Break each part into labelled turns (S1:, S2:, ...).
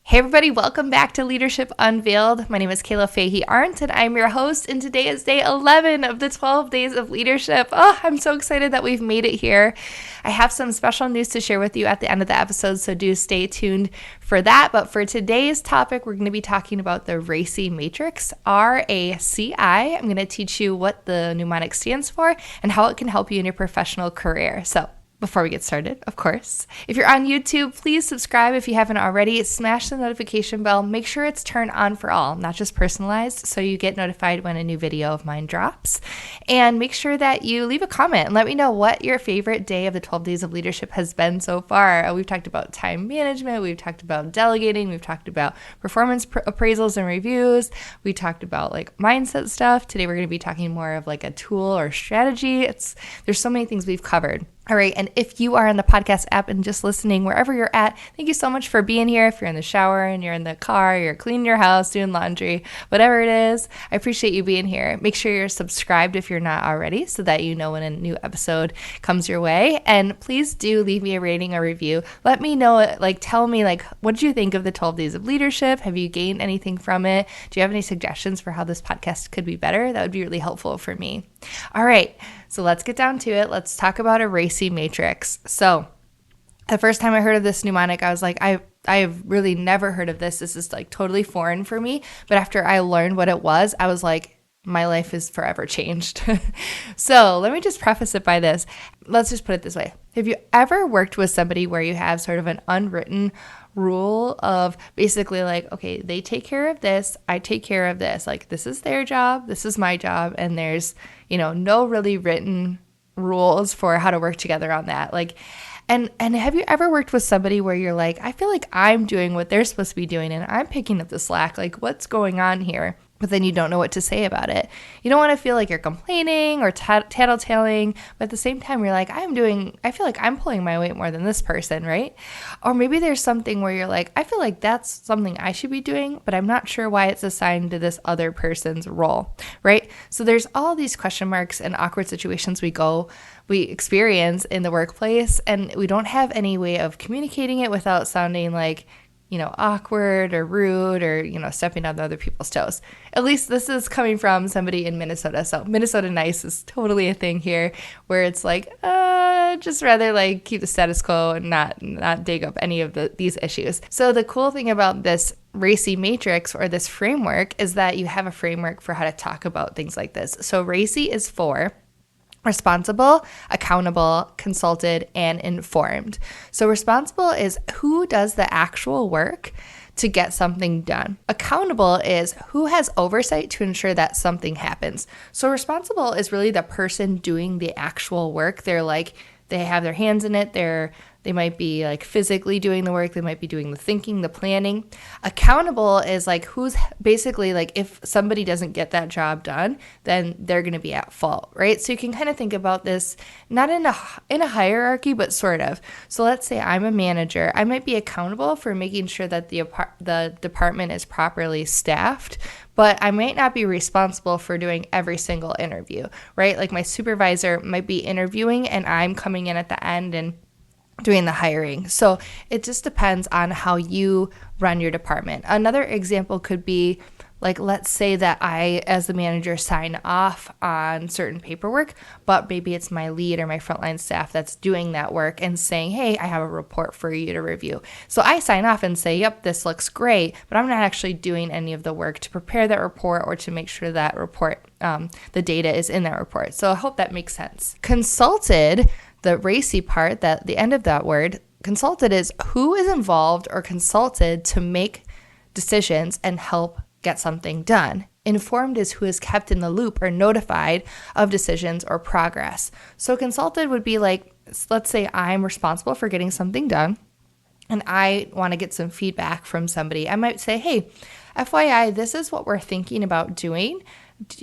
S1: Hey everybody, welcome back to Leadership Unveiled. My name is Kayla Fahey-Ahrndt and I'm your host, and today is day 11 of the 12 days of leadership. Oh, I'm so excited that we've made it here. I have some special news to share with you at the end of the episode, so do stay tuned for that. But for today's topic, we're going to be talking about the RACI matrix, RACI. I'm going to teach you what the mnemonic stands for and how it can help you in your professional career. So before we get started, of course, if you're on YouTube, please subscribe if you haven't already. Smash the notification bell. Make sure it's turned on for all, not just personalized, so you get notified when a new video of mine drops. And make sure that you leave a comment and let me know what your favorite day of the 12 days of leadership has been so far. We've talked about time management. We've talked about delegating. We've talked about performance appraisals and reviews. We talked about mindset stuff. Today, we're going to be talking more of a tool or strategy. There's so many things we've covered. All right, and if you are on the podcast app and just listening wherever you're at, thank you so much for being here. If you're in the shower and you're in the car, you're cleaning your house, doing laundry, whatever it is, I appreciate you being here. Make sure you're subscribed if you're not already so that you know when a new episode comes your way. And please do leave me a rating or review. Let me know, tell me, what did you think of the 12 days of leadership? Have you gained anything from it? Do you have any suggestions for how this podcast could be better? That would be really helpful for me. All right, so let's get down to it. Let's talk about a RACI matrix. So the first time I heard of this mnemonic, I was like, I've really never heard of this. This is totally foreign for me. But after I learned what it was, I was like, my life is forever changed. So let me just preface it by this. Let's just put it this way. Have you ever worked with somebody where you have sort of an unwritten rule of basically okay, they take care of this, I take care of this. This is their job, this is my job, and there's, no really written rules for how to work together on that. And have you ever worked with somebody where you're I feel like I'm doing what they're supposed to be doing and I'm picking up the slack, what's going on here? But then you don't know what to say about it. You don't want to feel like you're complaining or tattletaling, but at the same time, you're I feel like I'm pulling my weight more than this person, right? Or maybe there's something where you're I feel like that's something I should be doing, but I'm not sure why it's assigned to this other person's role, right? So there's all these question marks and awkward situations we experience in the workplace, and we don't have any way of communicating it without sounding awkward or rude or, stepping on other people's toes. At least this is coming from somebody in Minnesota. So Minnesota nice is totally a thing here where it's just rather keep the status quo and not dig up any of these issues. So the cool thing about this RACI matrix or this framework is that you have a framework for how to talk about things like this. So RACI is for responsible, accountable, consulted, and informed. So responsible is who does the actual work to get something done. Accountable is who has oversight to ensure that something happens. So responsible is really the person doing the actual work. They have their hands in it. They might be physically doing the work. They might be doing the thinking, the planning. Accountable is who's basically if somebody doesn't get that job done, then they're going to be at fault, right? So you can kind of think about this not in a hierarchy, but sort of. So let's say I'm a manager. I might be accountable for making sure that the department is properly staffed, but I might not be responsible for doing every single interview, right? My supervisor might be interviewing and I'm coming in at the end and doing the hiring. So it just depends on how you run your department. Another example could be let's say that I, as the manager, sign off on certain paperwork, but maybe it's my lead or my frontline staff that's doing that work and saying, hey, I have a report for you to review. So I sign off and say, yep, this looks great, but I'm not actually doing any of the work to prepare that report or to make sure that report, the data is in that report. So I hope that makes sense. Consulted, the RACI part, that the end of that word, consulted is who is involved or consulted to make decisions and help get something done. Informed is who is kept in the loop or notified of decisions or progress. So consulted would be let's say I'm responsible for getting something done and I want to get some feedback from somebody. I might say, hey, FYI, this is what we're thinking about doing.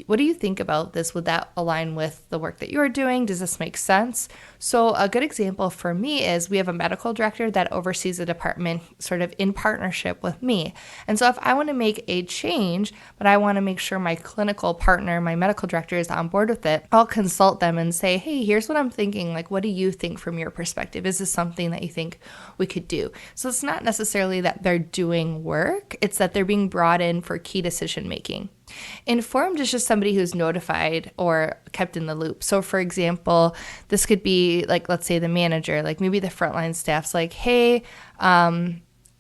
S1: What do you think about this? Would that align with the work that you're doing? Does this make sense? So a good example for me is we have a medical director that oversees the department sort of in partnership with me. And so if I want to make a change, but I want to make sure my clinical partner, my medical director, is on board with it, I'll consult them and say, hey, here's what I'm thinking. Like, what do you think from your perspective? Is this something that you think we could do? So it's not necessarily that they're doing work, it's that they're being brought in for key decision making. Informed is just somebody who's notified or kept in the loop. So for example, this could be like, let's say the manager, like maybe the frontline staff's like, hey,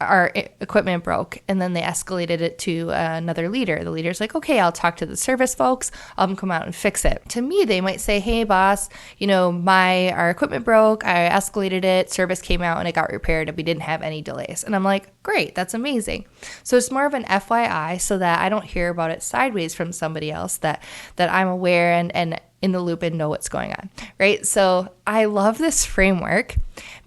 S1: our equipment broke, and then they escalated it to another leader. The leader's like, okay, I'll talk to the service folks. I'll come out and fix it. To me, they might say, hey boss, our equipment broke. I escalated it. Service came out and it got repaired and we didn't have any delays. And I'm like, great, that's amazing. So it's more of an FYI so that I don't hear about it sideways from somebody else, that I'm aware and in the loop and know what's going on, right? So I love this framework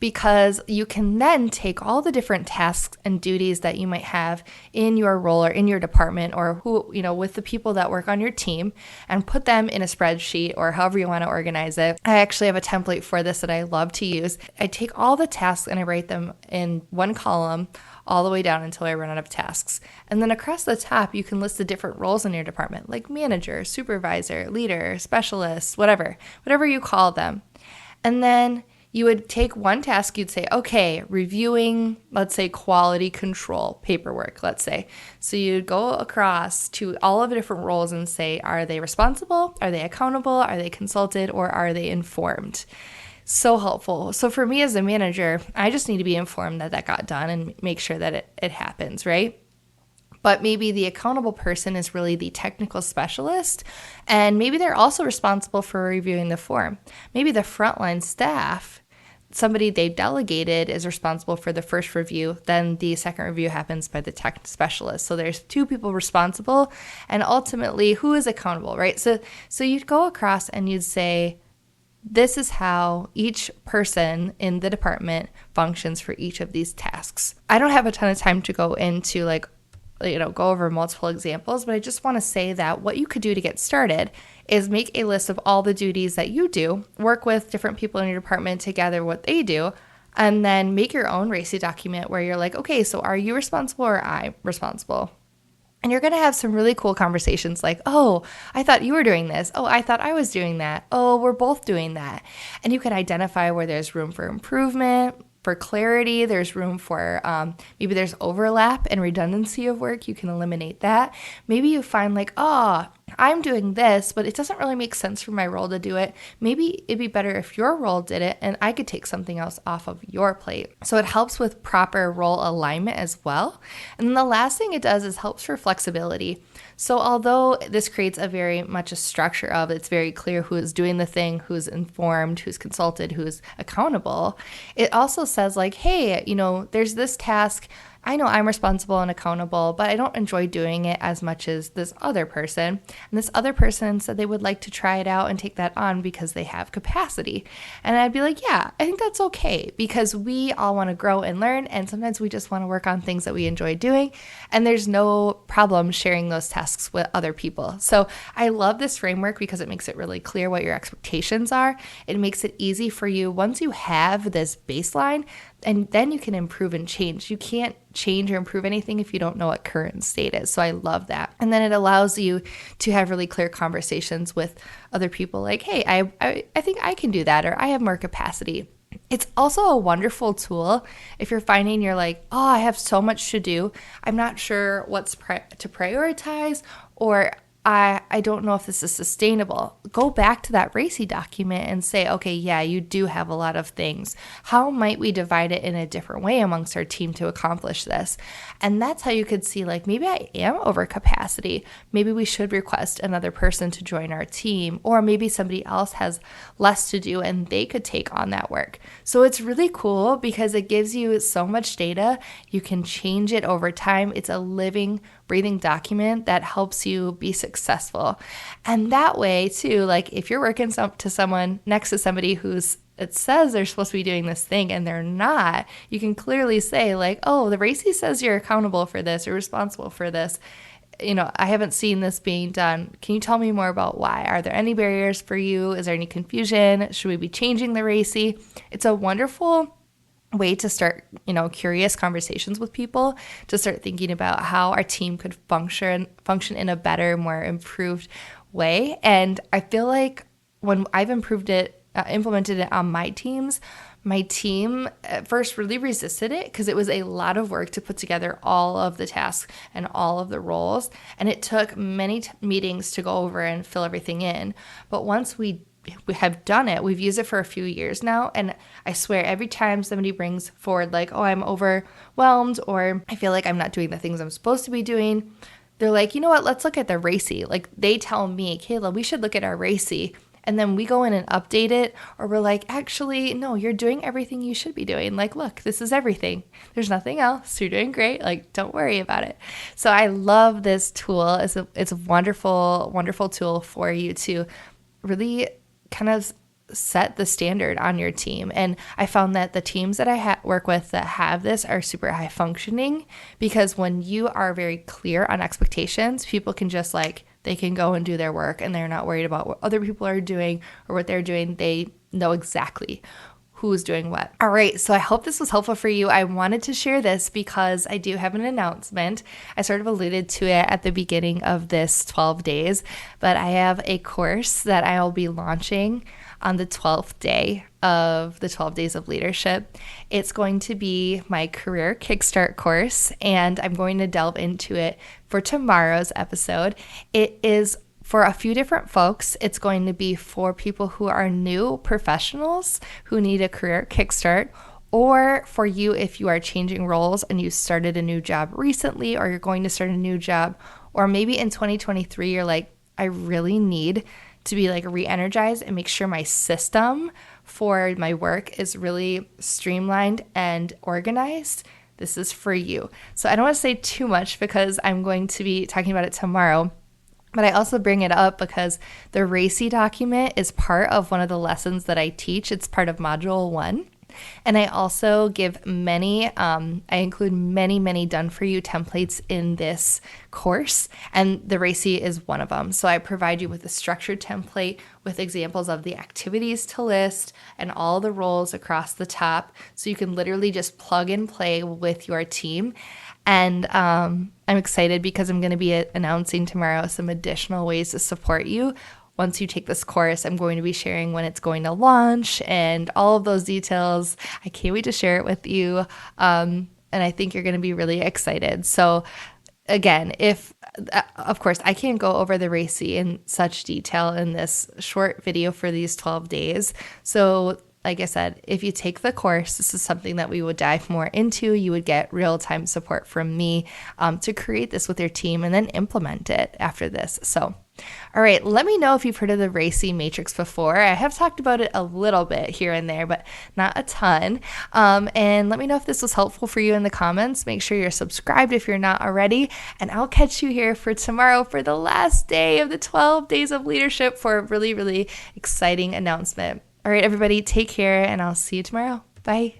S1: because you can then take all the different tasks and duties that you might have in your role or in your department or with the people that work on your team and put them in a spreadsheet or however you want to organize it. I actually have a template for this that I love to use. I take all the tasks and I write them in one column all the way down until I run out of tasks. And then across the top, you can list the different roles in your department, like manager, supervisor, leader, specialist, whatever you call them. And then you would take one task, you'd say, okay, reviewing, let's say quality control paperwork, let's say. So you'd go across to all of the different roles and say, are they responsible? Are they accountable? Are they consulted? Or are they informed? So helpful. So for me as a manager, I just need to be informed that got done and make sure that it happens, right? But maybe the accountable person is really the technical specialist, and maybe they're also responsible for reviewing the form. Maybe the frontline staff, somebody they delegated, is responsible for the first review, then the second review happens by the tech specialist. So there's two people responsible, and ultimately who is accountable, right? So you'd go across and you'd say, this is how each person in the department functions for each of these tasks. I don't have a ton of time to go into go over multiple examples, but I just want to say that what you could do to get started is make a list of all the duties that you do, work with different people in your department to gather what they do, and then make your own RACI document where you're like, okay, so are you responsible or I responsible? And you're going to have some really cool conversations like, oh, I thought you were doing this. Oh, I thought I was doing that. Oh, we're both doing that. And you can identify where there's room for improvement, for clarity. There's room for maybe there's overlap and redundancy of work. You can eliminate that. Maybe you find like, oh, I'm doing this, but it doesn't really make sense for my role to do it. Maybe it'd be better if your role did it and I could take something else off of your plate. So it helps with proper role alignment as well. And then the last thing it does is helps for flexibility. So although this creates a very much a structure of it's very clear who is doing the thing, who's informed, who's consulted, who's accountable, it also says like, hey, there's this task. I know I'm responsible and accountable, but I don't enjoy doing it as much as this other person. And this other person said they would like to try it out and take that on because they have capacity. And I'd be like, yeah, I think that's okay because we all want to grow and learn. And sometimes we just want to work on things that we enjoy doing. And there's no problem sharing those tasks with other people. So I love this framework because it makes it really clear what your expectations are. It makes it easy for you once you have this baseline, and then you can improve and change. You can't change or improve anything if you don't know what current state is. So I love that. And then it allows you to have really clear conversations with other people like, hey, I think I can do that, or I have more capacity. It's also a wonderful tool if you're finding you're like, oh, I have so much to do. I'm not sure what's to prioritize, or I don't know if this is sustainable. Go back to that RACI document and say, okay, yeah, you do have a lot of things. How might we divide it in a different way amongst our team to accomplish this? And that's how you could see like, maybe I am over capacity. Maybe we should request another person to join our team, or maybe somebody else has less to do and they could take on that work. So it's really cool because it gives you so much data. You can change it over time. It's a living, breathing document that helps you be successful. And that way too, like if you're working to someone next to somebody it says they're supposed to be doing this thing and they're not, you can clearly say like, oh, the RACI says you're accountable for this or responsible for this. I haven't seen this being done. Can you tell me more about why? Are there any barriers for you? Is there any confusion? Should we be changing the RACI? It's a wonderful way to start, curious conversations with people, to start thinking about how our team could function in a better, more improved way. And I feel like when I've implemented it on my teams, my team at first really resisted it because it was a lot of work to put together all of the tasks and all of the roles. And it took many meetings to go over and fill everything in. But once we have done it, we've used it for a few years now. And I swear every time somebody brings forward like, oh, I'm overwhelmed, or I feel like I'm not doing the things I'm supposed to be doing, they're like, you know what, let's look at the RACI. Like they tell me, Kayla, we should look at our RACI. And then we go in and update it, or we're like, actually, no, you're doing everything you should be doing. Like, look, this is everything. There's nothing else. You're doing great. Like, don't worry about it. So I love this tool. It's a wonderful, wonderful tool for you to really kind of set the standard on your team. And I found that the teams that I work with that have this are super high functioning, because when you are very clear on expectations, people can just they can go and do their work and they're not worried about what other people are doing or what they're doing. They know exactly who's doing what. All right, so I hope this was helpful for you. I wanted to share this because I do have an announcement. I sort of alluded to it at the beginning of this 12 days, but I have a course that I will be launching on the 12th day of the 12 Days of Leadership. It's going to be my career kickstart course, and I'm going to delve into it for tomorrow's episode. It is for a few different folks. It's going to be for people who are new professionals who need a career kickstart, or for you if you are changing roles and you started a new job recently, or you're going to start a new job, or maybe in 2023 you're like, I really need to be re-energized and make sure my system for my work is really streamlined and organized. This is for you. So I don't want to say too much because I'm going to be talking about it tomorrow. But I also bring it up because the RACI document is part of one of the lessons that I teach. It's part of Module 1. And I also give I include many done-for-you templates in this course, and the RACI is one of them. So I provide you with a structured template with examples of the activities to list and all the roles across the top, so you can literally just plug and play with your team. And I'm excited because I'm going to be announcing tomorrow some additional ways to support you. Once you take this course, I'm going to be sharing when it's going to launch and all of those details. I can't wait to share it with you. And I think you're going to be really excited. So again, of course, I can't go over the RACI in such detail in this short video for these 12 days. So like I said, if you take the course, this is something that we would dive more into. You would get real-time support from me to create this with your team and then implement it after this. So, all right, let me know if you've heard of the RACI matrix before. I have talked about it a little bit here and there, but not a ton. And let me know if this was helpful for you in the comments. Make sure you're subscribed if you're not already. And I'll catch you here for tomorrow for the last day of the 12 Days of Leadership for a really, really exciting announcement. All right, everybody, take care, and I'll see you tomorrow. Bye.